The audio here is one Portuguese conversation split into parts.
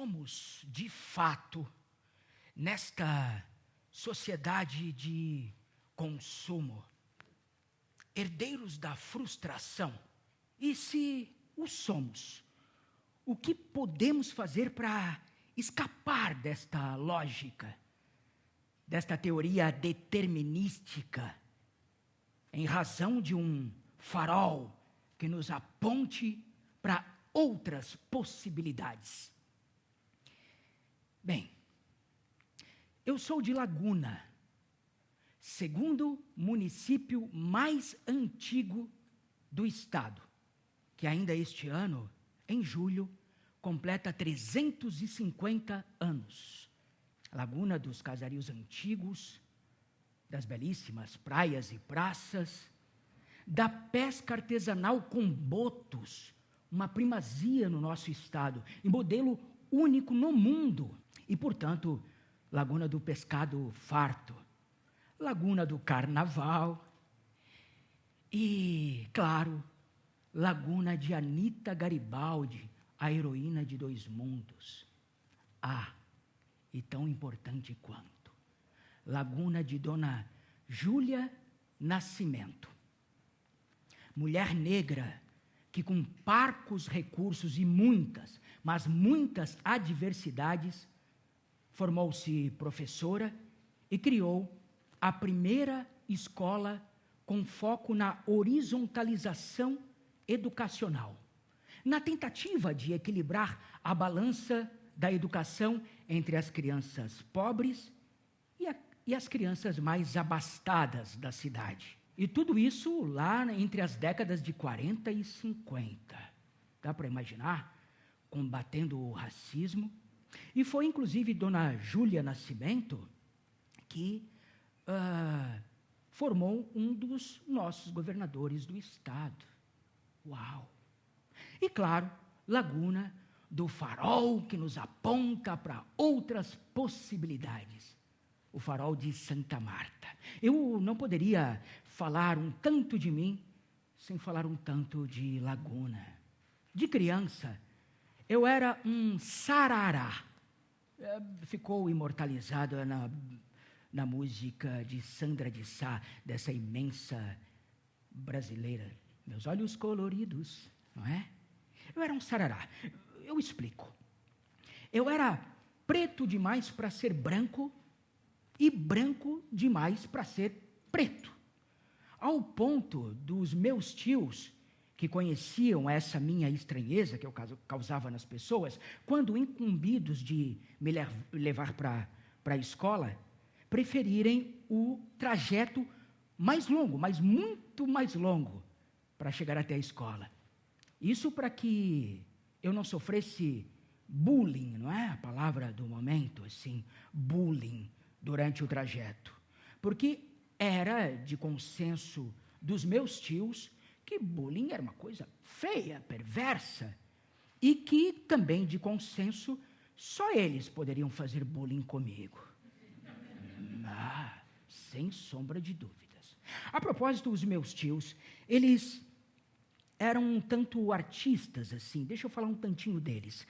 somos, de fato, nesta sociedade de consumo, herdeiros da frustração? E se o somos, o que podemos fazer para escapar desta lógica, desta teoria determinística, em razão de um farol que nos aponte para outras possibilidades? Bem, eu sou de Laguna, segundo município mais antigo do estado, que ainda este ano, em julho, completa 350 anos. Laguna dos casarios antigos, das belíssimas praias e praças, da pesca artesanal com botos, uma primazia no nosso estado, e modelo único no mundo, e, portanto, Laguna do pescado farto, Laguna do carnaval, e, claro, Laguna de Anita Garibaldi, a heroína de dois mundos. E tão importante quanto, Laguna de Dona Júlia Nascimento, mulher negra que, com parcos recursos e muitas, mas muitas adversidades, formou-se professora e criou a primeira escola com foco na horizontalização educacional, na tentativa de equilibrar a balança da educação entre as crianças pobres e as crianças mais abastadas da cidade. E tudo isso lá entre as décadas de 40 e 50. Dá para imaginar? Combatendo o racismo. E foi inclusive Dona Júlia Nascimento que formou um dos nossos governadores do estado. Uau! E claro, Laguna do farol que nos aponta para outras possibilidades. O farol de Santa Marta. Eu não poderia falar um tanto de mim sem falar um tanto de Laguna. De criança, eu era um sarará. Ficou imortalizado na música de Sandra de Sá, dessa imensa brasileira. Meus olhos coloridos, não é? Eu era um sarará. Eu explico. Eu era preto demais para ser branco e branco demais para ser preto. Ao ponto dos meus tios, que conheciam essa minha estranheza que eu causava nas pessoas, quando incumbidos de me levar para a escola, preferirem o trajeto mais longo, mas muito mais longo, para chegar até a escola. Isso para que eu não sofresse bullying, não é a palavra do momento, assim, bullying, durante o trajeto. Porque era de consenso dos meus tios que bullying era uma coisa feia, perversa, e que também de consenso só eles poderiam fazer bullying comigo. Sem sombra de dúvidas. A propósito, os meus tios, eles eram um tanto artistas, assim, deixa eu falar um tantinho deles.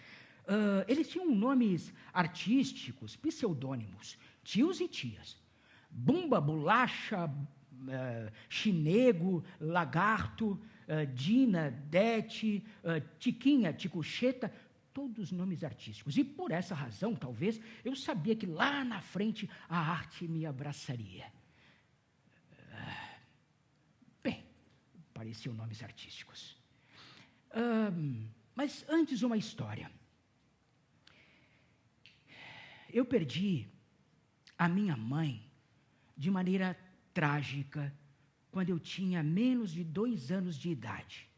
Eles tinham nomes artísticos, pseudônimos, tios e tias. Bumba, Bolacha, Chinego, Lagarto, Dina, Dete, Tiquinha, Ticucheta, todos nomes artísticos. E por essa razão, talvez, eu sabia que lá na frente a arte me abraçaria. Bem, pareciam nomes artísticos. Mas antes uma história. Eu perdi a minha mãe de maneira trágica quando eu tinha menos de 2 anos de idade.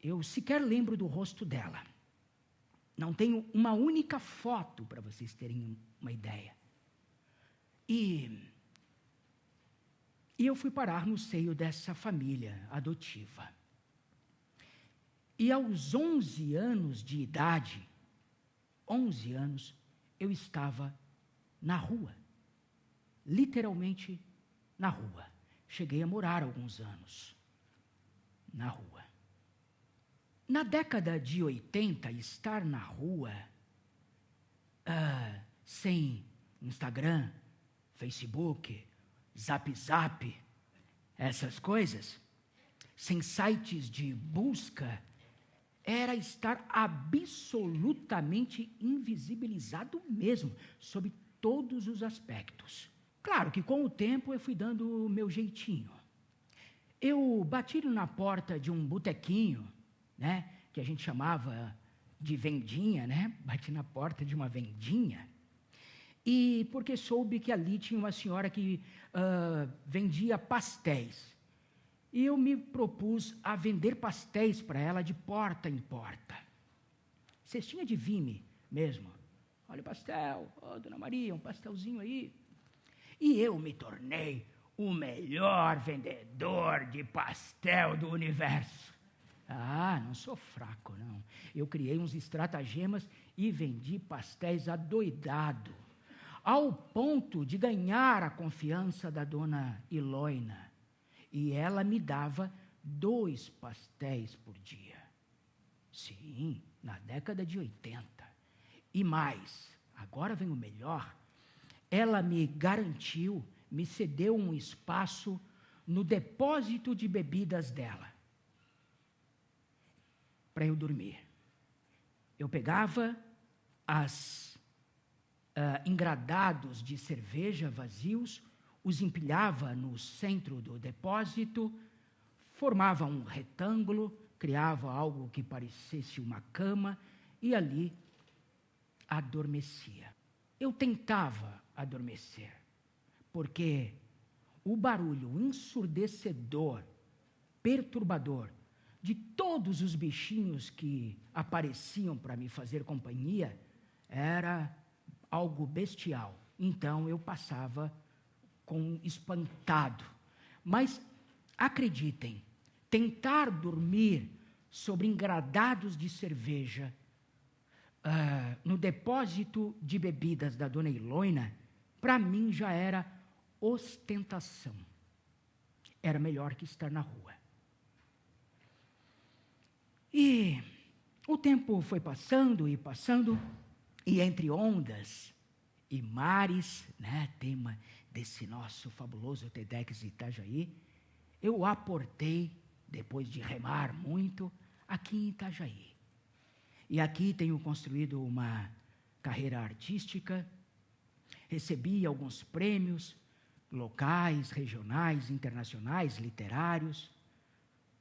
Eu sequer lembro do rosto dela. Não tenho uma única foto para vocês terem uma ideia. E eu fui parar no seio dessa família adotiva. E aos 11 anos de idade, 11 anos, eu estava na rua. Literalmente na rua. Cheguei a morar alguns anos na rua. Na década de 80, estar na rua, sem Instagram, Facebook, Zap, essas coisas, sem sites de busca, era estar absolutamente invisibilizado mesmo, sob todos os aspectos. Claro que com o tempo eu fui dando o meu jeitinho. Eu bati na porta de um botequinho, né, que a gente chamava de vendinha, né? Bati na porta de uma vendinha, e porque soube que ali tinha uma senhora que vendia pastéis. E eu me propus a vender pastéis para ela de porta em porta. Cestinha de vime mesmo. Olha o pastel, dona Maria, um pastelzinho aí. E eu me tornei o melhor vendedor de pastel do universo. Não sou fraco, não. Eu criei uns estratagemas e vendi pastéis adoidado, ao ponto de ganhar a confiança da dona Iloina. E ela me dava 2 pastéis por dia. Sim, na década de 80. E mais, agora vem o melhor, ela me garantiu, me cedeu um espaço no depósito de bebidas dela, para eu dormir. Eu pegava engradados de cerveja vazios, os empilhava no centro do depósito, formava um retângulo, criava algo que parecesse uma cama e ali adormecia. Eu tentava adormecer, porque o barulho ensurdecedor, perturbador, de todos os bichinhos que apareciam para me fazer companhia, era algo bestial. Então eu passava espantado. Mas acreditem, tentar dormir sobre engradados de cerveja no depósito de bebidas da dona Iloina, para mim já era ostentação. Era melhor que estar na rua. E o tempo foi passando, e entre ondas e mares, né, tema desse nosso fabuloso TEDx Itajaí, eu aportei, depois de remar muito, aqui em Itajaí. E aqui tenho construído uma carreira artística, recebi alguns prêmios locais, regionais, internacionais, literários.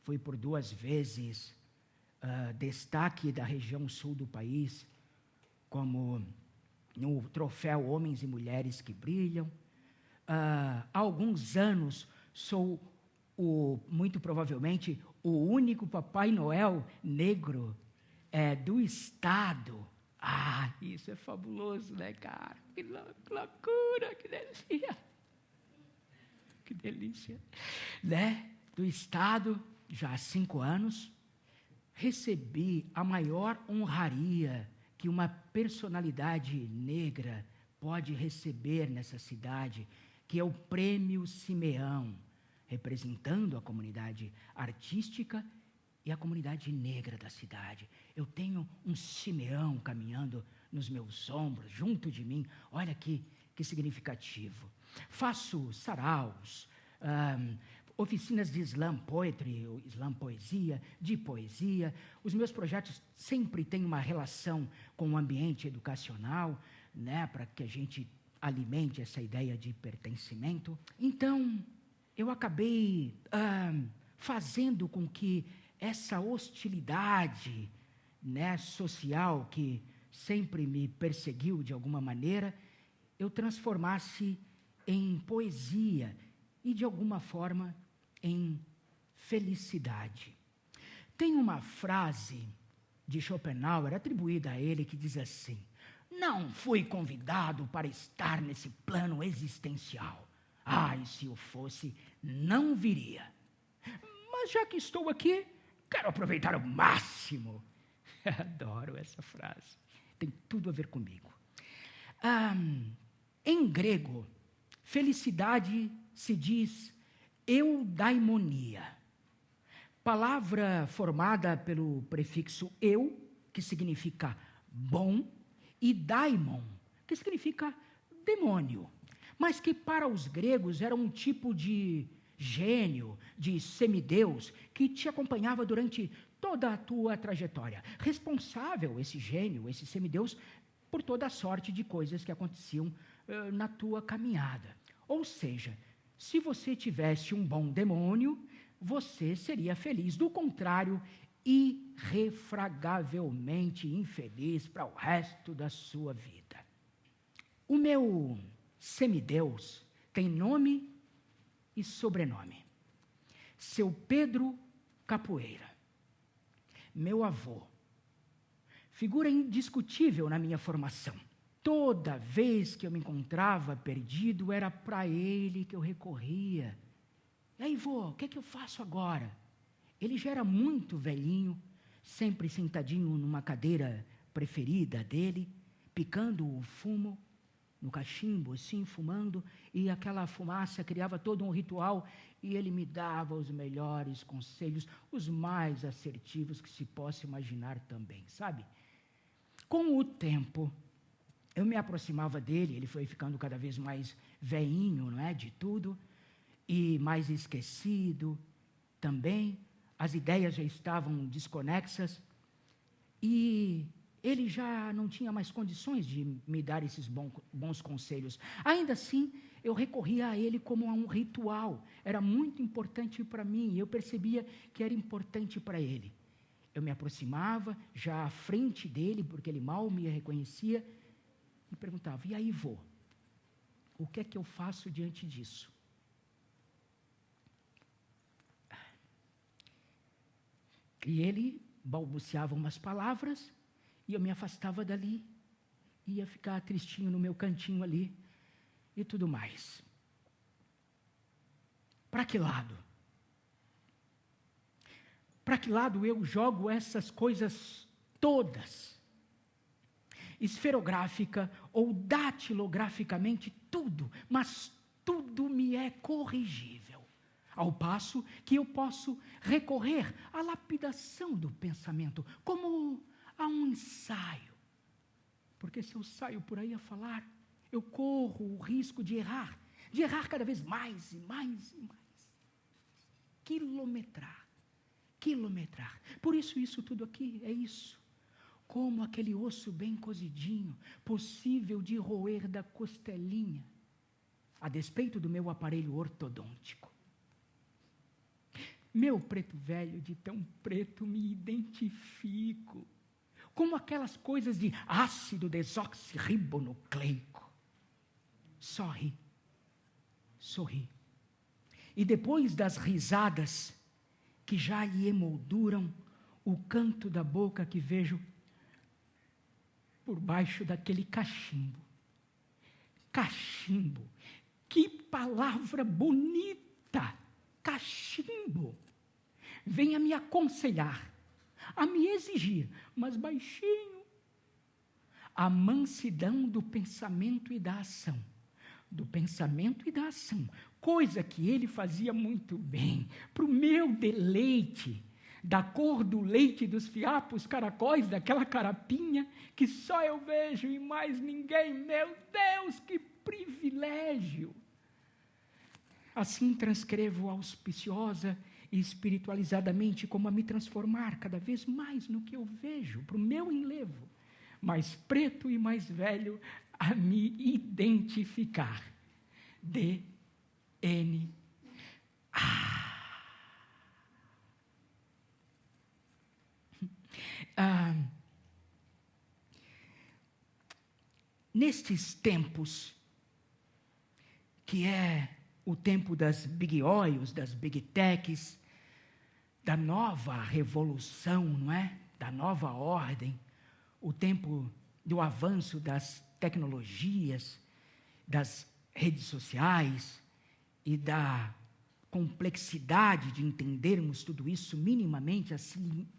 Fui por 2 vezes destaque da região sul do país, como no troféu Homens e Mulheres que Brilham. Há alguns anos sou muito provavelmente o único Papai Noel negro do estado. Isso é fabuloso, né, cara? Que loucura, que delícia. Que delícia. Né? Do estado, já há 5 anos, recebi a maior honraria que uma personalidade negra pode receber nessa cidade, que é o Prêmio Simeão, representando a comunidade artística e a comunidade negra da cidade. Eu tenho um Simeão caminhando nos meus ombros, junto de mim. Olha que significativo. Faço saraus, oficinas de slam poetry, slam poesia, de poesia. Os meus projetos sempre têm uma relação com o ambiente educacional, né, para que a gente alimente essa ideia de pertencimento. Então, eu acabei fazendo com que essa hostilidade, né, social que sempre me perseguiu de alguma maneira, eu transformasse em poesia e, de alguma forma, em felicidade. Tem uma frase de Schopenhauer atribuída a ele que diz assim: não fui convidado para estar nesse plano existencial. E se eu fosse, não viria. Mas já que estou aqui, quero aproveitar ao máximo. Adoro essa frase. Tem tudo a ver comigo. Em grego, felicidade se diz eudaimonia. palavra formada pelo prefixo eu, que significa bom, e daimon, que significa demônio, mas que para os gregos era um tipo de gênio, de semideus, que te acompanhava durante toda a tua trajetória. Responsável, esse gênio, esse semideus, por toda a sorte de coisas que aconteciam na tua caminhada. Ou seja, se você tivesse um bom demônio, você seria feliz. Do contrário, irrefragavelmente infeliz para o resto da sua vida. O meu semideus tem nome e sobrenome. Seu Pedro Capoeira, meu avô, figura indiscutível na minha formação. Toda vez que eu me encontrava perdido, era para ele que eu recorria. E aí, vô, o que é que eu faço agora? Ele já era muito velhinho, sempre sentadinho numa cadeira preferida dele, picando o fumo no cachimbo, assim, fumando, e aquela fumaça criava todo um ritual, e ele me dava os melhores conselhos, os mais assertivos que se possa imaginar também, sabe? Com o tempo, eu me aproximava dele, ele foi ficando cada vez mais velhinho, não é, de tudo, e mais esquecido também, as ideias já estavam desconexas, e ele já não tinha mais condições de me dar esses bons conselhos. Ainda assim, eu recorria a ele como a um ritual. Era muito importante para mim, e eu percebia que era importante para ele. Eu me aproximava, já à frente dele, porque ele mal me reconhecia, e perguntava, e aí, vô, o que é que eu faço diante disso? E ele balbuciava umas palavras, e eu me afastava dali, ia ficar tristinho no meu cantinho ali, e tudo mais. Para que lado? Para que lado eu jogo essas coisas todas? Esferográfica ou datilograficamente, tudo, mas tudo me é corrigível. Ao passo que eu posso recorrer à lapidação do pensamento, como a um ensaio. Porque se eu saio por aí a falar, eu corro o risco de errar cada vez mais e mais e mais. Quilometrar. Por isso tudo aqui é isso. Como aquele osso bem cozidinho, possível de roer da costelinha, a despeito do meu aparelho ortodôntico. Meu preto velho, de tão preto me identifico, como aquelas coisas de ácido desoxirribonucleico. Sorri. E depois das risadas que já lhe emolduram o canto da boca que vejo por baixo daquele cachimbo. Cachimbo. Que palavra bonita! Cachimbo. Venha me aconselhar, a me exigir, mas baixinho, a mansidão do pensamento e da ação. Coisa que ele fazia muito bem, para o meu deleite, da cor do leite dos fiapos caracóis, daquela carapinha, que só eu vejo e mais ninguém. Meu Deus, que privilégio! Assim transcrevo auspiciosa e espiritualizadamente como a me transformar cada vez mais no que eu vejo, para o meu enlevo, mais preto e mais velho, a me identificar. DNA. Nestes tempos, que é o tempo das big oils, das big techs, da nova revolução, não é? Da nova ordem, o tempo do avanço das tecnologias, das redes sociais e da complexidade de entendermos tudo isso minimamente,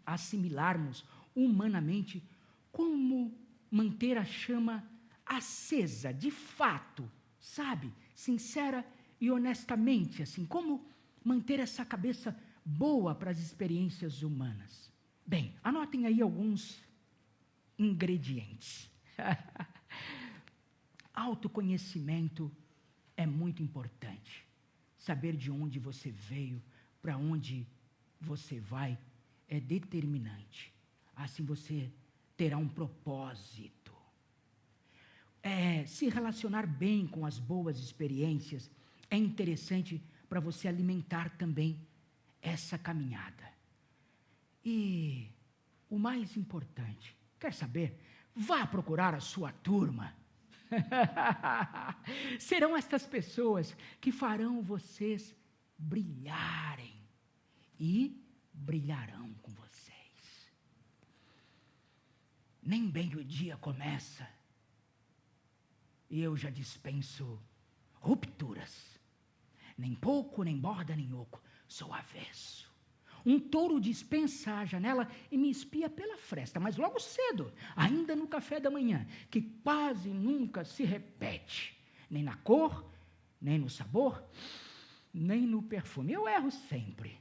assimilarmos humanamente, como manter a chama acesa, de fato, sabe? Sincera e honestamente, assim, como manter essa cabeça boa para as experiências humanas? Bem, anotem aí alguns ingredientes. Autoconhecimento é muito importante. Saber de onde você veio, para onde você vai, é determinante. Assim você terá um propósito. Se relacionar bem com as boas experiências é interessante para você alimentar também essa caminhada. E o mais importante, quer saber? Vá procurar a sua turma. Serão estas pessoas que farão vocês brilharem e brilharão com vocês. Nem bem o dia começa e eu já dispenso rupturas. Nem pouco, nem borda, nem oco. Sou avesso. Um touro dispensa a janela e me espia pela fresta, mas logo cedo, ainda no café da manhã, que quase nunca se repete, nem na cor, nem no sabor, nem no perfume. Eu erro sempre.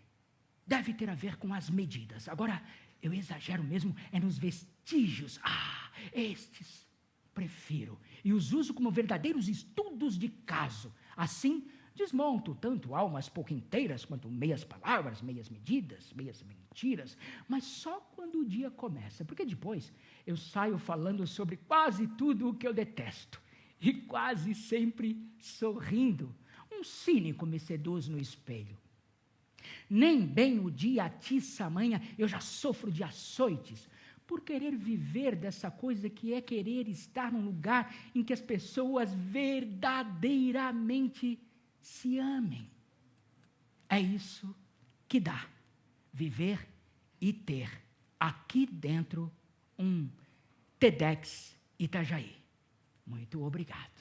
Deve ter a ver com as medidas. Agora, eu exagero mesmo, é nos vestígios. Estes prefiro e os uso como verdadeiros estudos de caso. Assim, desmonto tanto almas pouco inteiras quanto meias palavras, meias medidas, meias mentiras, mas só quando o dia começa, porque depois eu saio falando sobre quase tudo o que eu detesto e quase sempre sorrindo. Um cínico me seduz no espelho. Nem bem o dia atiça a manha, eu já sofro de açoites, por querer viver dessa coisa que é querer estar num lugar em que as pessoas verdadeiramente se amem. É isso que dá viver e ter aqui dentro um TEDx Itajaí. Muito obrigado.